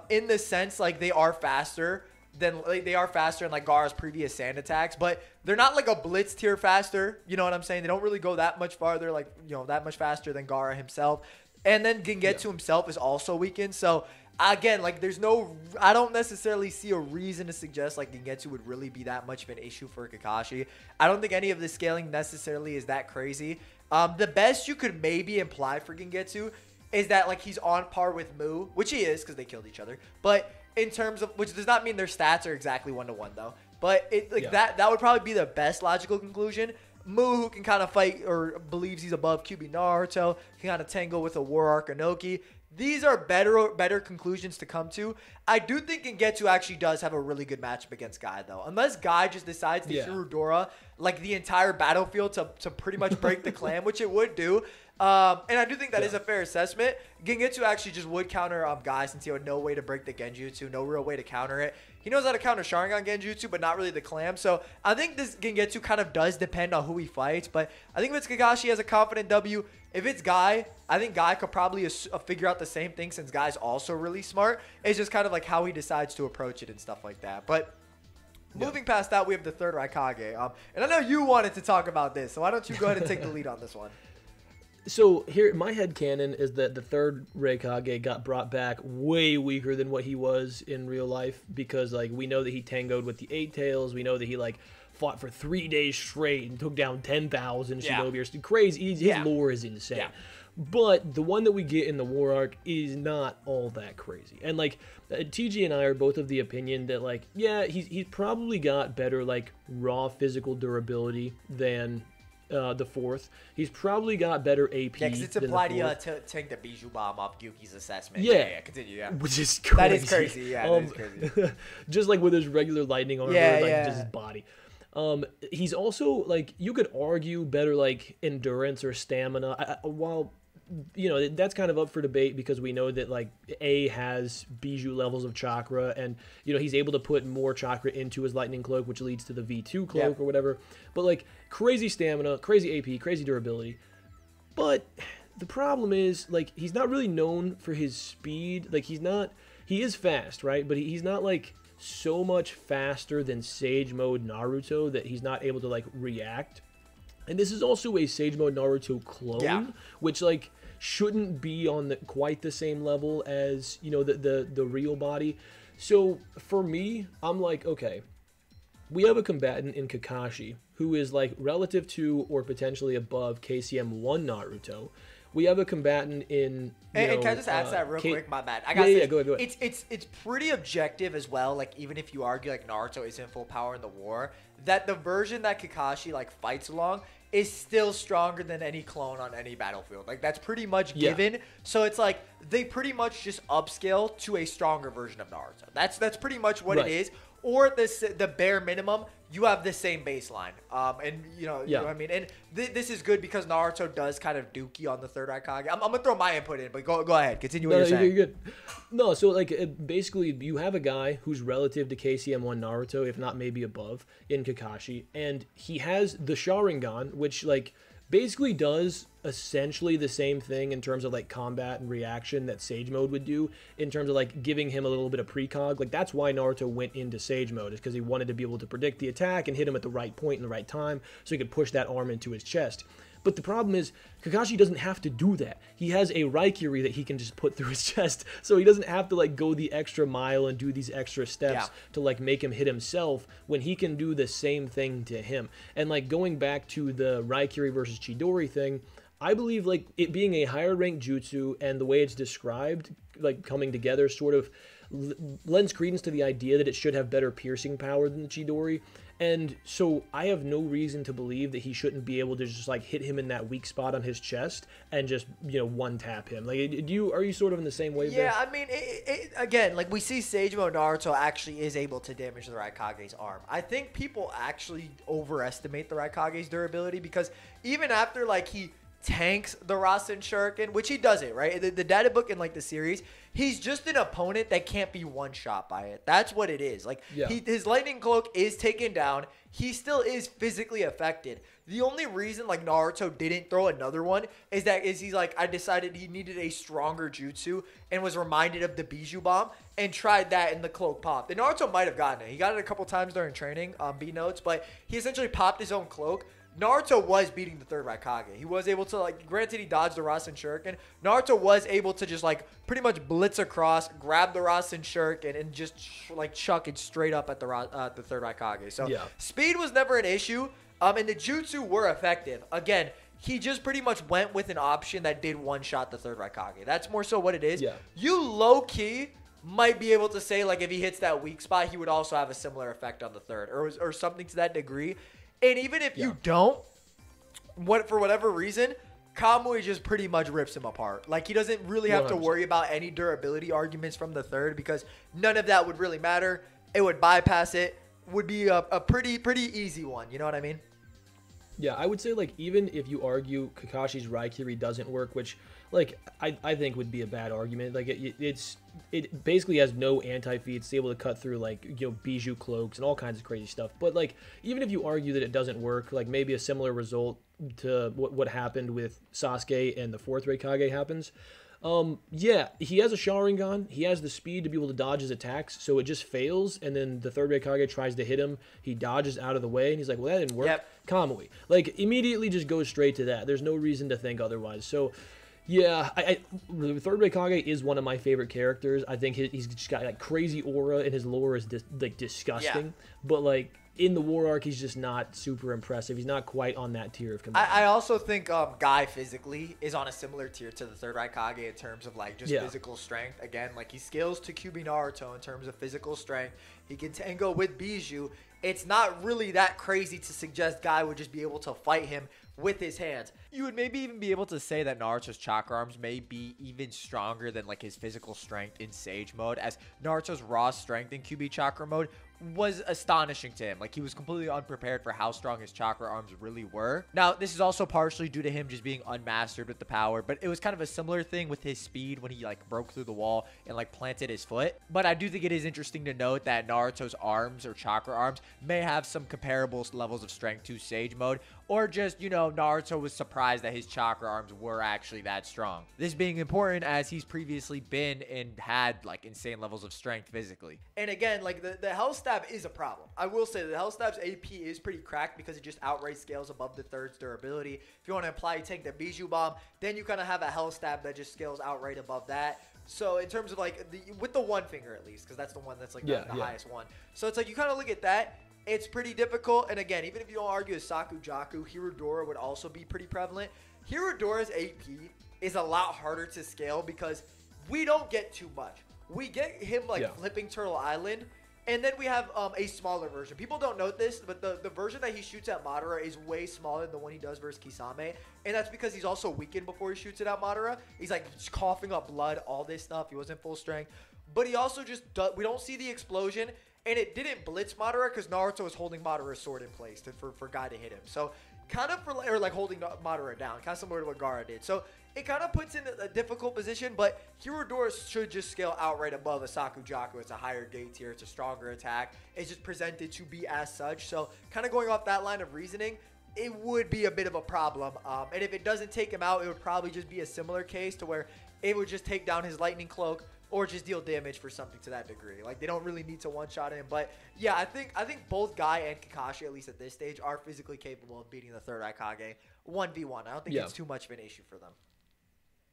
in the sense, like, they are faster than like Gaara's previous sand attacks, but they're not like a blitz tier faster. You know what I'm saying? They don't really go that much farther, like, you know, that much faster than Gaara himself. And then Gengetsu himself is also weakened. So again, like, I don't necessarily see a reason to suggest like Gengetsu would really be that much of an issue for Kakashi. I don't think any of the scaling necessarily is that crazy. The best you could maybe imply for Gengetsu is that, like, he's on par with Mu, which he is because they killed each other. But in terms of, which does not mean their stats are exactly 1-to-1 though. But that would probably be the best logical conclusion. Mu, who can kind of fight or believes he's above QB Naruto, can kind of tangle with a War Arc Inoki. These are better conclusions to come to. I do think Gengetsu actually does have a really good matchup against Guy, though. Unless Guy just decides to Hirudora, like, the entire battlefield to pretty much break the clan, which it would do. And I do think that is a fair assessment. Gengetsu actually just would counter Guy since he had no way to break the Genjutsu, no real way to counter it. He knows how to counter Sharingan Genjutsu, but not really the clam. So I think this Gengetsu kind of does depend on who he fights. But I think if it's Kakashi has a confident W. If it's Guy, I think Guy could probably figure out the same thing since Guy's also really smart. It's just kind of like how he decides to approach it and stuff like that. But moving past that, we have the third Raikage. And I know you wanted to talk about this, so why don't you go ahead and take the lead on this one? So here, my headcanon is that the third Raikage got brought back way weaker than what he was in real life because, like, we know that he tangoed with the Eight Tails. We know that he, like, fought for 3 days straight and took down 10,000 Shinobi. Crazy. His lore is insane. Yeah. But the one that we get in the War Arc is not all that crazy. And, like, TG and I are both of the opinion that, like, yeah, he's probably got better, like, raw physical durability than the fourth. He's probably got better AP. Yeah, because it's than the implied he fourth. take the Bijou Bomb off Gyuki's assessment. Yeah. Continue, yeah. Which is crazy. That is crazy, yeah, that is crazy. Just like with his regular lightning armor, Yeah, like yeah. just his body. He's also, like, you could argue better, like, endurance or stamina. While, you know, that's kind of up for debate because we know that, like, A has Bijou levels of chakra, and, you know, he's able to put more chakra into his lightning cloak, which leads to the V2 cloak or whatever. But, like, crazy stamina, crazy AP, crazy durability. But the problem is, like, he's not really known for his speed. Like, he is fast, right? But he's not, like, so much faster than Sage Mode Naruto that he's not able to, like, react. And this is also a Sage Mode Naruto clone, which, like, shouldn't be on quite the same level as, you know, the real body. So for me, I'm like, okay, we have a combatant in Kakashi who is, like, relative to or potentially above KCM 1 Naruto. We have a combatant in. And can I just ask that real quick? My bad. I got yeah, go ahead. It's pretty objective as well. Like, even if you argue like Naruto isn't full power in the war, that the version that Kakashi like fights along is still stronger than any clone on any battlefield. Like, that's pretty much given. So it's like they pretty much just upscale to a stronger version of Naruto. That's pretty much what it is. Or the bare minimum, you have the same baseline. And you know what I mean? And this is good because Naruto does kind of dookie on the third Raikage. I'm going to throw my input in, but go ahead. Continue what you're saying. You're good. No, so, like, basically, you have a guy who's relative to KCM1 Naruto, if not maybe above, in Kakashi. And he has the Sharingan, which, like, basically does essentially the same thing in terms of, like, combat and reaction that Sage Mode would do, in terms of, like, giving him a little bit of precog. Like, that's why Naruto went into Sage Mode, is because he wanted to be able to predict the attack and hit him at the right point in the right time so he could push that arm into his chest. But the problem is, Kakashi doesn't have to do that. He has a Raikiri that he can just put through his chest, so he doesn't have to, like, go the extra mile and do these extra steps to, like, make him hit himself when he can do the same thing to him. And, like, going back to the Raikiri versus Chidori thing, I believe, like, it being a higher ranked jutsu and the way it's described, like, coming together sort of lends credence to the idea that it should have better piercing power than the Chidori. And so I have no reason to believe that he shouldn't be able to just, like, hit him in that weak spot on his chest and just, you know, one tap him. Like, are you sort of in the same way? Yeah, I mean, again, like, we see Sage Mode Naruto actually is able to damage the Raikage's arm. I think people actually overestimate the Raikage's durability because even after, like, he tanks the Rasen Shuriken, which he doesn't, right? The data book in, like, the series, he's just an opponent that can't be one shot by it. That's what it is. Like, his lightning cloak is taken down. He still is physically affected. The only reason, like, Naruto didn't throw another one is he's like, I decided he needed a stronger jutsu and was reminded of the Bijou Bomb and tried that and the cloak popped. And Naruto might have gotten it. He got it a couple times during training, B notes, but he essentially popped his own cloak. Naruto was beating the third Raikage. He was able to, like, granted he dodged the Rasen Shuriken. Naruto was able to just, like, pretty much blitz across, grab the Rasen Shuriken, and just, like, chuck it straight up at the third Raikage. So speed was never an issue, and the jutsu were effective. Again, he just pretty much went with an option that did one-shot the third Raikage. That's more so what it is. You low-key might be able to say, like, if he hits that weak spot, he would also have a similar effect on the third or something to that degree. And even if you don't, for whatever reason, Kamui just pretty much rips him apart. Like, he doesn't really have 100%. To worry about any durability arguments from the third because none of that would really matter. It would bypass it. Would be a pretty easy one. You know what I mean? Yeah, I would say, like, even if you argue Kakashi's Raikiri doesn't work, which, like, I think would be a bad argument. Like, it basically has no anti-feed. It's able to cut through, like, you know, Bijou cloaks and all kinds of crazy stuff. But, like, even if you argue that it doesn't work, like, maybe a similar result to what happened with Sasuke and the fourth Raikage happens. Yeah, he has a Sharingan. He has the speed to be able to dodge his attacks, so it just fails, and then the third Raikage tries to hit him. He dodges out of the way, and he's like, well, that didn't work. Kamui. Like, immediately just goes straight to that. There's no reason to think otherwise. So, yeah, the third Raikage is one of my favorite characters. I think he's just got, like, crazy aura, and his lore is, like, disgusting. But, like, in the war arc, he's just not super impressive. He's not quite on that tier of combat. I also think Guy physically is on a similar tier to the third Raikage in terms of, like, just physical strength. Again, like, he scales to Kyuubi Naruto in terms of physical strength. He can tango with Bijou. It's not really that crazy to suggest Guy would just be able to fight him with his hands. You would maybe even be able to say that Naruto's chakra arms may be even stronger than like his physical strength in Sage mode, as Naruto's raw strength in QB chakra mode was astonishing to him. Like, he was completely unprepared for how strong his chakra arms really were. Now, this is also partially due to him just being unmastered with the power, but it was kind of a similar thing with his speed when he like broke through the wall and like planted his foot. But I do think it is interesting to note that Naruto's arms or chakra arms may have some comparable levels of strength to Sage mode, or just, you know, Naruto was surprised that his chakra arms were actually that strong. This being important as he's previously been and had like insane levels of strength physically. And again, like the Hell Stab is a problem. I will say the Hell Stab's AP is pretty cracked because it just outright scales above the third's durability. If you want to apply Tank the Bijou Bomb, then you kind of have a Hell Stab that just scales outright above that. So in terms of like with the one finger at least, because that's the one that's like the highest one. So it's like you kind of look at that. It's pretty difficult. And again, even if you don't argue with Sakujaku, Hirodora would also be pretty prevalent. Hirodora's AP is a lot harder to scale because we don't get too much. We get him like flipping Turtle Island, and then we have a smaller version. People don't note this, but the version that he shoots at Madara is way smaller than the one he does versus Kisame. And that's because he's also weakened before he shoots it at Madara. He's like coughing up blood, all this stuff. He wasn't full strength. But he also just we don't see the explosion. And it didn't blitz Madara because Naruto was holding Madara's sword in place for Guy to hit him. So kind of or like holding Madara down, kind of similar to what Gaara did. So it kind of puts in a difficult position, but Hirodora should just scale outright above a Sakujaku. It's a higher gate tier. It's a stronger attack. It's just presented to be as such. So kind of going off that line of reasoning, it would be a bit of a problem. And if it doesn't take him out, it would probably just be a similar case to where it would just take down his lightning cloak, or just deal damage for something to that degree. Like, they don't really need to one-shot him. But, yeah, I think both Guy and Kakashi, at least at this stage, are physically capable of beating the third Raikage 1v1. I don't think it's too much of an issue for them.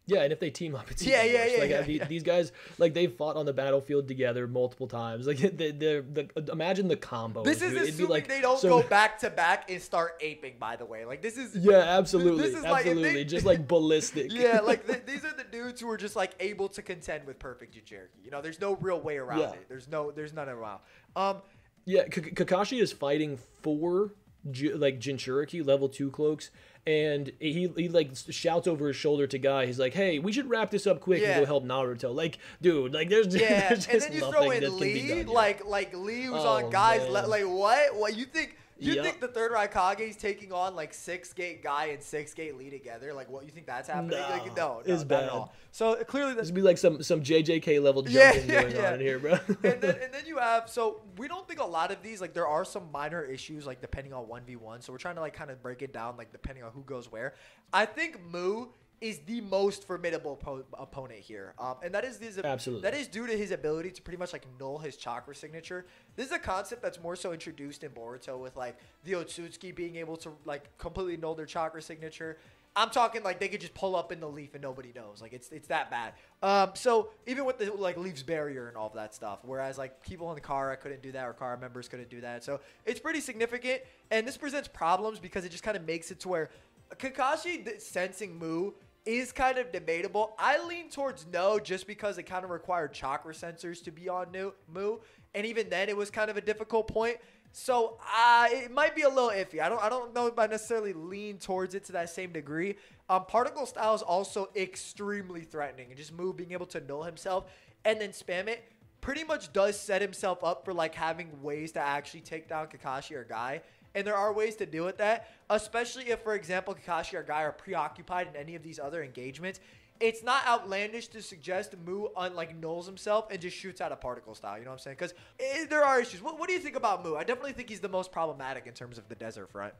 Yeah, and if they team up, it's these guys, like, they've fought on the battlefield together multiple times. Like, imagine the combo. This is assuming like, they don't go back to back and start aping. By the way, like this is absolutely, this is absolutely, like, just like ballistic. Yeah, like these are the dudes who are just like able to contend with perfect Jinchuriki. You know, there's no real way around it. There's none around. Kakashi is fighting for like Jinchuriki level 2 cloaks, and he like shouts over his shoulder to Guy. He's like, "Hey, we should wrap this up quick and go help Naruto." Like, dude, like there's just and then you throw in Lee, like Lee who's on Guy's like what you think? You think the third Raikage is taking on like 6-gate Guy and 6-gate Lee together? Like, what you think that's happening? No, it's not bad at all. So clearly, this would be like some JJK level jumping going on in here, bro. and then you have, so we don't think a lot of these, like there are some minor issues like depending on 1v1. So we're trying to like kind of break it down like depending on who goes where. I think Mu is the most formidable opponent here. And that is absolutely. That is due to his ability to pretty much like null his chakra signature. This is a concept that's more so introduced in Boruto with like the Otsutsuki being able to like completely null their chakra signature. I'm talking like they could just pull up in the leaf and nobody knows. Like it's that bad. So even with the like Leaf's barrier and all of that stuff, whereas like people in the Kara couldn't do that or Kara members couldn't do that. So it's pretty significant. And this presents problems because it just kind of makes it to where Kakashi sensing Mu is kind of debatable. I lean towards no just because it kind of required chakra sensors to be on Mu. And even then it was kind of a difficult point. So it might be a little iffy. I don't know if I necessarily lean towards it to that same degree. Particle style is also extremely threatening. And just Mu being able to null himself and then spam it pretty much does set himself up for like having ways to actually take down Kakashi or Guy. And there are ways to deal with that, especially if, for example, Kakashi or Guy are preoccupied in any of these other engagements. It's not outlandish to suggest Mu nulls himself and just shoots out a particle style. You know what I'm saying? Because there are issues. What do you think about Mu? I definitely think he's the most problematic in terms of the desert front.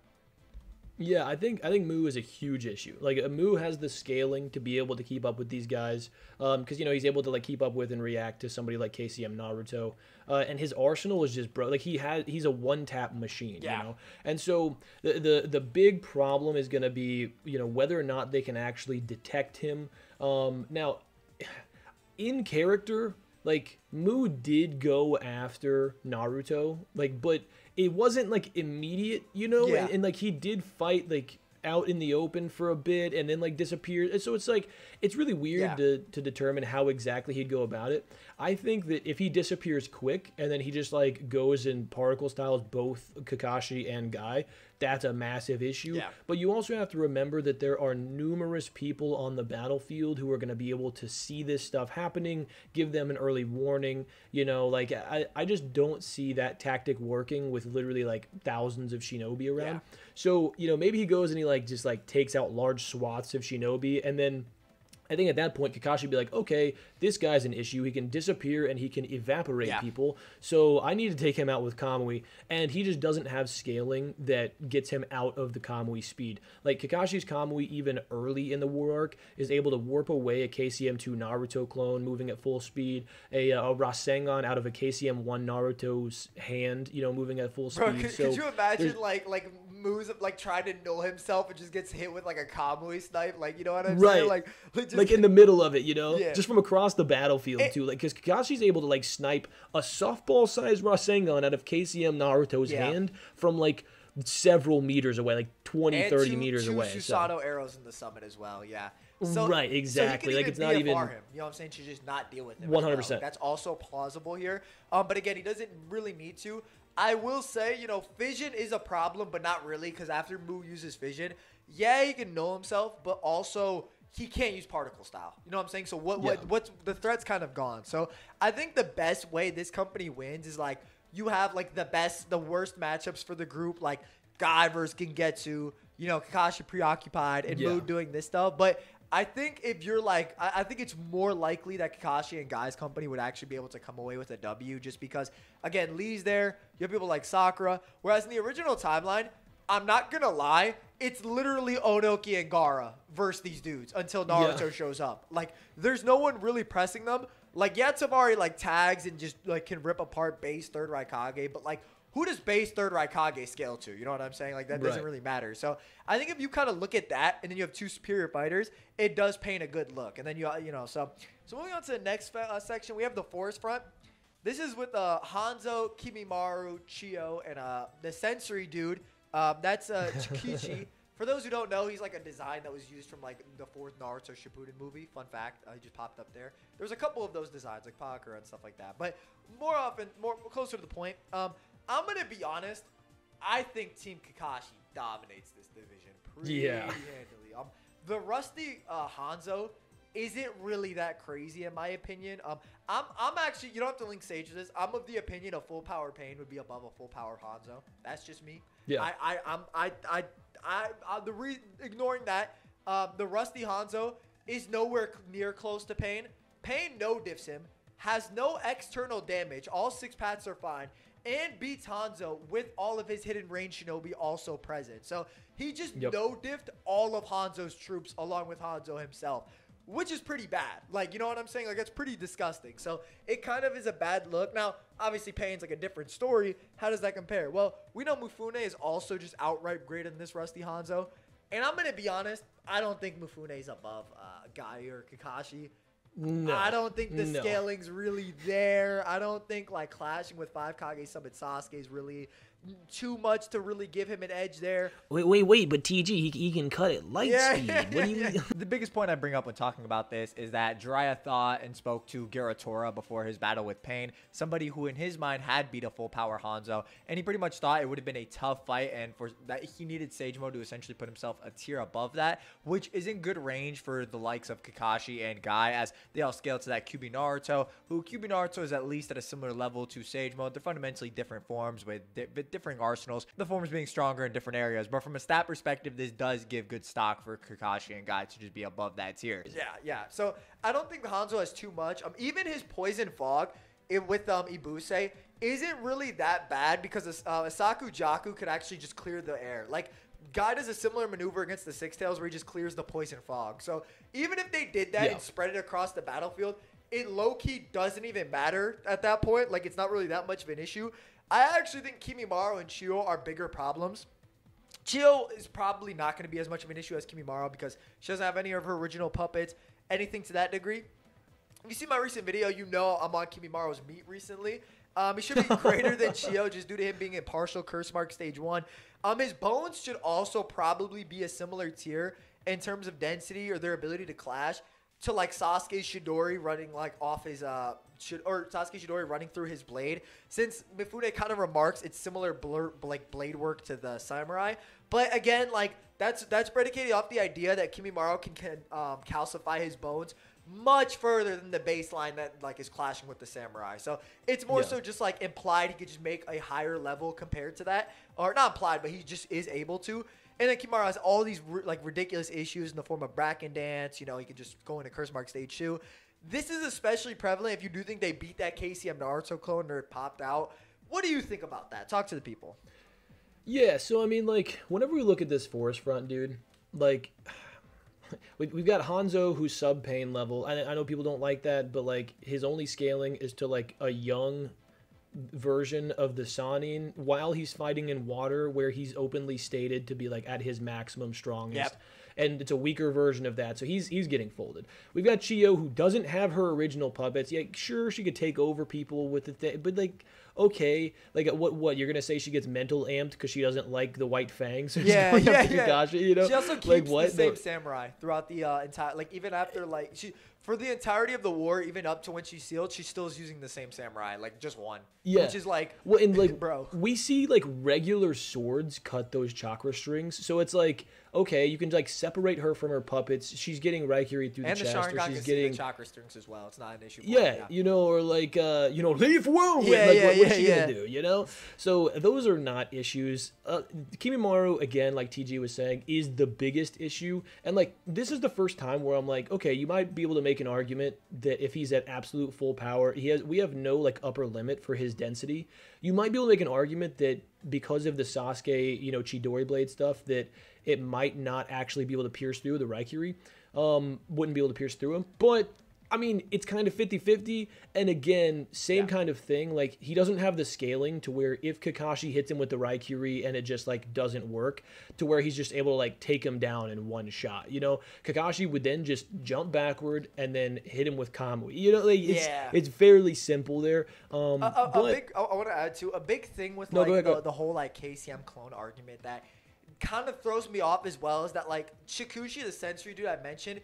Yeah, I think Mu is a huge issue. Like Mu has the scaling to be able to keep up with these guys, because he's able to like keep up with and react to somebody like KCM Naruto, and his arsenal is just like he's a one-tap machine. Yeah. You know, and so the big problem is gonna be whether or not they can actually detect him. Now, in character, like Mu did go after Naruto, but it wasn't like immediate, and like he did fight like out in the open for a bit and then like disappeared. And so it's like it's really weird to determine how exactly he'd go about it. I think that if he disappears quick and then he just like goes in particle styles both Kakashi and Guy, that's a massive issue. Yeah. But you also have to remember that there are numerous people on the battlefield who are going to be able to see this stuff happening, give them an early warning. Like I just don't see that tactic working with literally like thousands of shinobi around. Yeah. So, maybe he goes and he just takes out large swaths of shinobi, and then I think at that point, Kakashi would be like, okay, this guy's an issue. He can disappear and he can evaporate people. So I need to take him out with Kamui. And he just doesn't have scaling that gets him out of the Kamui speed. Like Kakashi's Kamui, even early in the war arc, is able to warp away a KCM2 Naruto clone moving at full speed, a Rasengan out of a KCM1 Naruto's hand, moving at full speed. Bro, could you imagine like moves of trying to null himself and just gets hit with like a Kamui snipe? Like, you know what I'm saying? Like in the middle of it, Yeah. just from across the battlefield too. Like, because Kakashi's able to snipe a softball-sized Rasengan out of KCM Naruto's hand from several meters away, like 20, and 30 meters away. Two Susanoo arrows in the summit as well, yeah. Right, exactly. So he can it's not even him. You know what I'm saying? To just not deal with him. 100%. Well. That's also plausible here. But again, he doesn't really need to. I will say, fission is a problem, but not really, because after Mu uses fission, he can know himself, but also he can't use particle style. You know what I'm saying? So what's the threat's kind of gone. So I think the best way this company wins is you have the worst matchups for the group, like Guy versus Gengetsu, Kakashi preoccupied and Mu doing this stuff. But I think if you're I think it's more likely that Kakashi and Guy's company would actually be able to come away with a W, just because, again, Lee's there. You have people like Sakura. Whereas in the original timeline, I'm not going to lie, it's literally Onoki and Gaara versus these dudes until Naruto shows up. There's no one really pressing them. Tamari tags and just can rip apart base third Raikage, but who does base third Raikage scale to? You know what I'm saying? That doesn't really matter. So I think if you kind of look at that and then you have two superior fighters, it does paint a good look. And then so moving on to the next section, we have the Forest Front. This is with Hanzo, Kimimaru, Chio, and the sensory dude. That's Chikichi. For those who don't know, he's a design that was used from the fourth Naruto Shippuden movie. Fun fact, he just popped up there. There's a couple of those designs like Pakura and stuff like that. But more closer to the point, I'm going to be honest. I think Team Kakashi dominates this division pretty handily. The rusty Hanzo isn't really that crazy in my opinion. I'm actually, you don't have to link Sage to this. I'm of the opinion a full power Pain would be above a full power Hanzo. That's just me. Yeah. Ignoring that, the rusty Hanzo is nowhere near close to Pain. Pain no diffs him, has no external damage. All 6 paths are fine, and beats Hanzo with all of his hidden range shinobi also present. So he just no diffed all of Hanzo's troops along with Hanzo himself, which is pretty bad. You know what I'm saying? That's pretty disgusting. So it kind of is a bad look. Now, obviously, Pain's a different story. How does that compare? Well, we know Mifune is also just outright greater than this rusty Hanzo. And I'm going to be honest, I don't think Mifune is above Guy or Kakashi. No. I don't think the scaling's really there. I don't think clashing with 5 Kage Summit Sasuke is really too much to really give him an edge there. Wait, but TG, he can cut it light speed. What do you mean? The biggest point I bring up when talking about this is that Jiraiya thought and spoke to Garatora before his battle with Pain, somebody who in his mind had beat a full power Hanzo, and he pretty much thought it would have been a tough fight, and for that he needed Sage Mode to essentially put himself a tier above that, which is in good range for the likes of Kakashi and Guy, as they all scale to that Kyuubi Naruto, who Kyuubi Naruto is at least at a similar level to Sage Mode. They're fundamentally different forms with differing arsenals, the forms being stronger in different areas. But from a stat perspective, this does give good stock for Kakashi and Guy to just be above that tier. Yeah. So I don't think Hanzo has too much. Even his Poison Fog with Ibuse isn't really that bad, because Asaku Jaku could actually just clear the air. Guy does a similar maneuver against the Six Tails where he just clears the Poison Fog. So even if they did that and spread it across the battlefield, it low-key doesn't even matter at that point. It's not really that much of an issue. I actually think Kimimaru and Chio are bigger problems. Chio is probably not going to be as much of an issue as Kimimaru because she doesn't have any of her original puppets, anything to that degree. If you see my recent video, you know I'm on Kimimaru's meat recently. He should be greater than Chio just due to him being in partial curse mark stage 1. His bones should also probably be a similar tier in terms of density or their ability to clash. to like Sasuke Shidori running like off his or Sasuke Shidori running through his blade. Since Mifune kind of remarks it's similar like blade work to the samurai, but again like that's predicated off the idea that Kimimaro can calcify his bones much further than the baseline that like is clashing with the samurai. So it's more so just like implied he could just make a higher level compared to that, or not implied, but he just is able to. And then Kimimaro has all these like ridiculous issues in the form of Bracken Dance. You know, he could just go into Curse Mark Stage 2. This is especially prevalent if you do think they beat that KCM Naruto clone or it popped out. What do you think about that? Talk to the people. Yeah, so I mean, like, whenever we look at this Forest Front, dude, like, we've got Hanzo who's sub pain level. I know people don't like that, but like his only scaling is to like a young version of the Sannin while he's fighting in water, where he's openly stated to be like at his maximum strongest. Yep. And it's a weaker version of that, so he's getting folded. We've got Chiyo, who doesn't have her original puppets. Yeah, sure, she could take over people with the thing, but like, okay, like what you're gonna say she gets mental amped because she doesn't like the white fangs? Yeah. Kakashi, you know, She also keeps like, what? the same samurai throughout the entire, like even after like for the entirety of the war, even up to when she's sealed, she still is using the same samurai, like just one. Yeah. Which is like, well, and like, bro, we see like regular swords cut those chakra strings, so it's like, okay, you can like separate her from her puppets. She's getting Raikiri through and the the chest, or Sharingan she's can getting see the chakra strings as well. It's not an issue. yeah, you know, or like leaf whirlwind. Yeah, like what's she gonna do? You know, so those are not issues. Kimimaro, again, like TG was saying, is the biggest issue, and like this is the first time where I'm like, okay, you might be able to make an argument that if he's at absolute full power, we have no like upper limit for his density. You might be able to make an argument that because of the Sasuke, you know, Chidori blade stuff, that it might not actually be able to pierce through the Raikiri. Wouldn't be able to pierce through him. But, I mean, it's kind of 50-50. And again, same kind of thing. Like, he doesn't have the scaling to where if Kakashi hits him with the Raikiri and it just, like, doesn't work, to where he's just able to, like, take him down in one shot. You know, Kakashi would then just jump backward and then hit him with Kamui. You know, like, it's fairly simple there. I want to add to a big thing with the whole like KCM clone argument that kind of throws me off as well is that like Shikushi, the sensory dude I mentioned,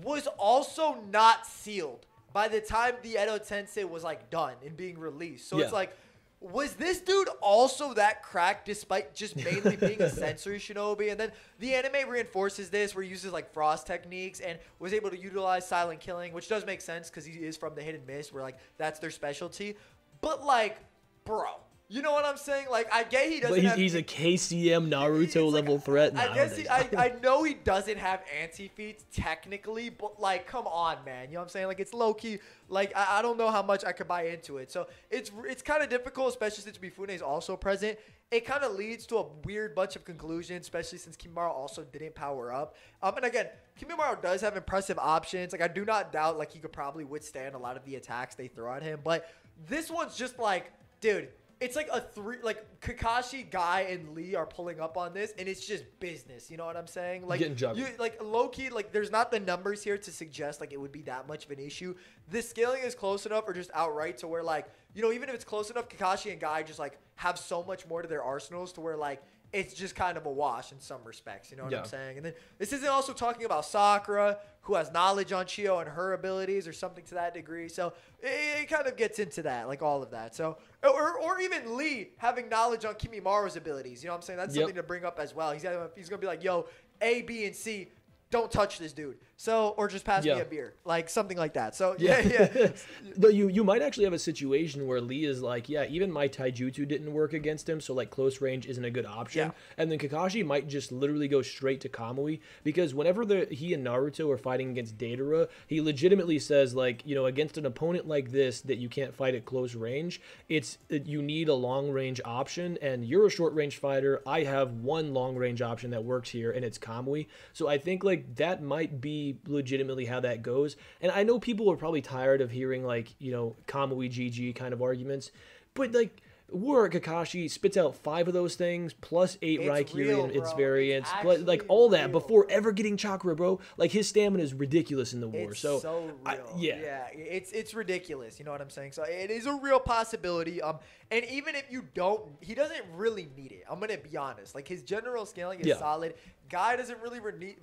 was also not sealed by the time the Edo Tensei was like done and being released. So it's like, was this dude also that cracked despite just mainly being a sensory shinobi? And then the anime reinforces this where he uses like frost techniques and was able to utilize silent killing, which does make sense because he is from the Hidden Mist where like that's their specialty. But like, bro, you know what I'm saying? Like, I get he doesn't. But he's a KCM Naruto level threat. I guess I know he doesn't have anti-feats technically, but like, come on, man. You know what I'm saying? Like, it's low key. Like, I don't know how much I could buy into it. So it's kind of difficult, especially since Mifune is also present. It kind of leads to a weird bunch of conclusions, especially since Kimimaro also didn't power up. And again, Kimimaro does have impressive options. Like, I do not doubt like he could probably withstand a lot of the attacks they throw at him. But this one's just like, dude. It's like Kakashi, Guy, and Lee are pulling up on this, and it's just business. You know what I'm saying? Like, like low key, like there's not the numbers here to suggest like it would be that much of an issue. The scaling is close enough, or just outright to where like, you know, even if it's close enough, Kakashi and Guy just like have so much more to their arsenals to where like it's just kind of a wash in some respects. You know what I'm saying? And then this isn't also talking about Sakura, who has knowledge on Chiyo and her abilities or something to that degree. So it kind of gets into that, like all of that. So, or even Lee having knowledge on Kimimaro's abilities. You know what I'm saying? That's something to bring up as well. He's going to be like, yo, A, B, and C, don't touch this dude. So, or just pass me a beer, like something like that. So No, you might actually have a situation where Lee is like, yeah, even my taijutsu didn't work against him, so like close range isn't a good option. And then Kakashi might just literally go straight to Kamui, because whenever he and Naruto are fighting against Deidara, he legitimately says like, you know, against an opponent like this that you can't fight at close range, you need a long range option, and you're a short range fighter. I have one long range option that works here, and it's Kamui. So I think like that might be legitimately how that goes. And I know people are probably tired of hearing like, you know, Kamui GG kind of arguments, but like War Kakashi spits out 5 of those things plus 8 Raikiri and its variants, but like all that before ever getting chakra, bro. Like his stamina is ridiculous in the war. It's so real. It's ridiculous. You know what I'm saying? So it is a real possibility. And even if you don't, he doesn't really need it. I'm gonna be honest. Like his general scaling is solid. Guy doesn't really need.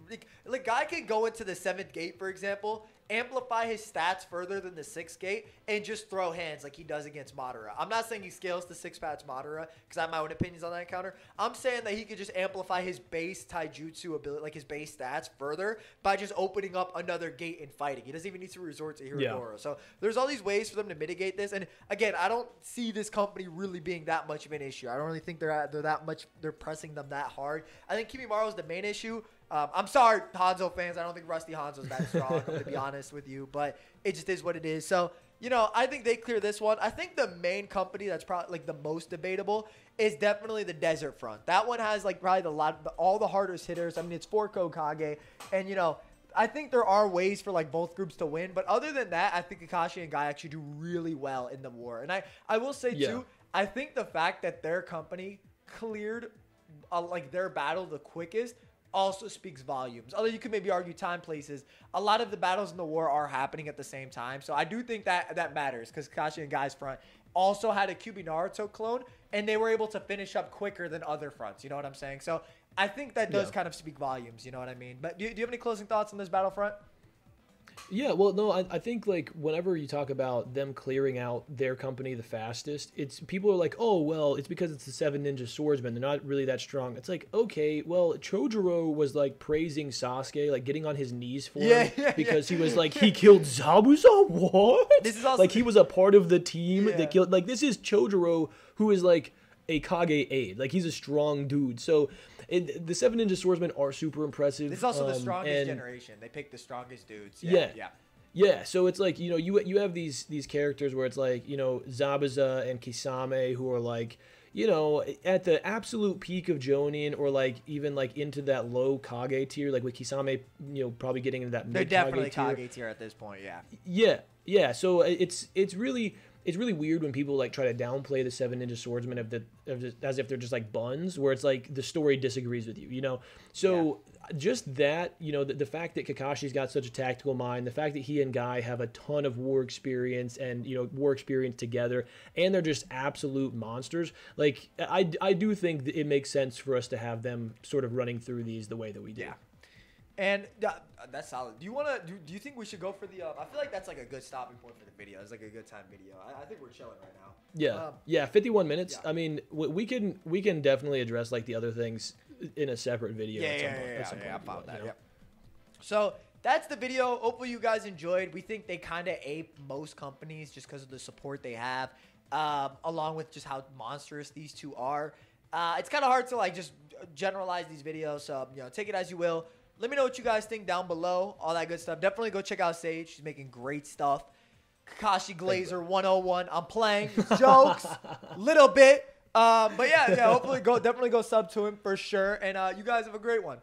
Like Guy can go into the 7th gate, for example, amplify his stats further than the 6 gate and just throw hands like he does against Madara. I'm not saying he scales to 6 patch Madara because I have my own opinions on that encounter. I'm saying that he could just amplify his base taijutsu ability, like his base stats further by just opening up another gate and fighting. He doesn't even need to resort to Hirodoro. So there's all these ways for them to mitigate this. And again, I don't see this company really being that much of an issue. I don't really think they're pressing them that hard. I think Kimimaro is the main issue. I'm sorry, Hanzo fans. I don't think Rusty Hanzo's that strong, to be honest with you. But it just is what it is. So, I think they clear this one. I think the main company that's probably like the most debatable is definitely the Desert Front. That one has like probably all the hardest hitters. I mean, it's 4 Kokage. And, I think there are ways for like both groups to win. But other than that, I think Kakashi and Guy actually do really well in the war. And I will say, too, I think the fact that their company cleared like their battle the quickest also speaks volumes. Although you could maybe argue time places, a lot of the battles in the war are happening at the same time. So I do think that matters because Kakashi and Guy's front also had a QB Naruto clone, and they were able to finish up quicker than other fronts. You know what I'm saying? So I think that does kind of speak volumes. You know what I mean? But do you have any closing thoughts on this battlefront? Yeah, well, no, I think like whenever you talk about them clearing out their company the fastest, people are like, oh, well, it's because it's the 7 Ninja Swordsmen. They're not really that strong. It's like, okay, well, Chojuro was like praising Sasuke, like getting on his knees for him because he was like, he killed Zabuza? What? This is also like he was a part of the team that killed. Like this is Chojuro, who is like a Kage aide. Like he's a strong dude. So the 7 Ninja Swordsmen are super impressive. This is also the strongest generation. They pick the strongest dudes. Yeah, so it's like, you have these characters where it's like, Zabuza and Kisame who are like, at the absolute peak of Jonin or like even like into that low Kage tier, like with Kisame, probably getting into that mid Kage tier. They're definitely Kage tier at this point, Yeah, so it's really weird when people like try to downplay the 7 Ninja Swordsmen as if they're just like buns, where it's like the story disagrees with you, So just that, the fact that Kakashi's got such a tactical mind, the fact that he and Guy have a ton of war experience and war experience together, and they're just absolute monsters. Like I do think that it makes sense for us to have them sort of running through these the way that we do. Yeah. And that's solid. Do you think we should go for the? I feel like that's like a good stopping point for the video. It's like a good time video. I think we're chilling right now. Yeah. 51 minutes. Yeah. I mean, we can definitely address like the other things in a separate video. Yeah. I found that. Yep. So that's the video. Hopefully you guys enjoyed. We think they kind of ape most companies just because of the support they have, along with just how monstrous these two are. It's kind of hard to like just generalize these videos. So take it as you will. Let me know what you guys think down below. All that good stuff. Definitely go check out Sage. She's making great stuff. Kakashi Glazer 101. I'm playing. It's jokes. Little bit. But yeah, hopefully definitely go sub to him for sure. And you guys have a great one.